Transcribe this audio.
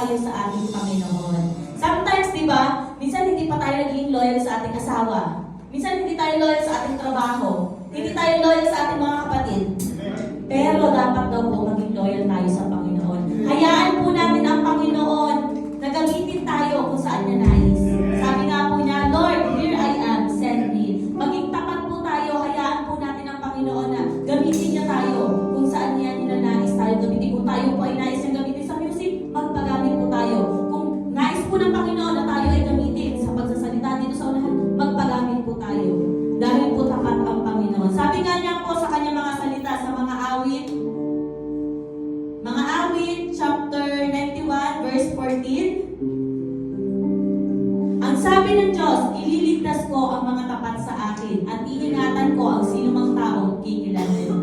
tayo sa ating Panginoon. Sometimes, di ba, minsan hindi pa tayo naging loyal sa ating asawa. Minsan hindi tayo loyal sa ating trabaho. Hindi tayo loyal sa ating mga kapatid. Pero dapat daw po maging loyal tayo sa Panginoon. Hayaan po natin ang Panginoon na gamitin tayo kung saan niya nais. Sabi nga po niya, Lord, here I am, send me. Maging tapat po tayo, hayaan po natin ang Panginoon na gamitin niya tayo kung saan niya ninanais tayo gamitin. Kung tayo po ay nais niya gamitin sa music, magpagamit po tayo. Kung nais po ng Panginoon na tayo ay gamitin sa pagsasalita dito sa unahan, magpagamit po tayo. Dahil po tapat ang Panginoon. Sabi nga niya po sa kanyang mga salita sa mga awit, chapter 91, verse 14. Ang sabi ng Diyos, ililigtas ko ang mga tapat sa akin at iingatan ko ang sinumang taong kikilanlan.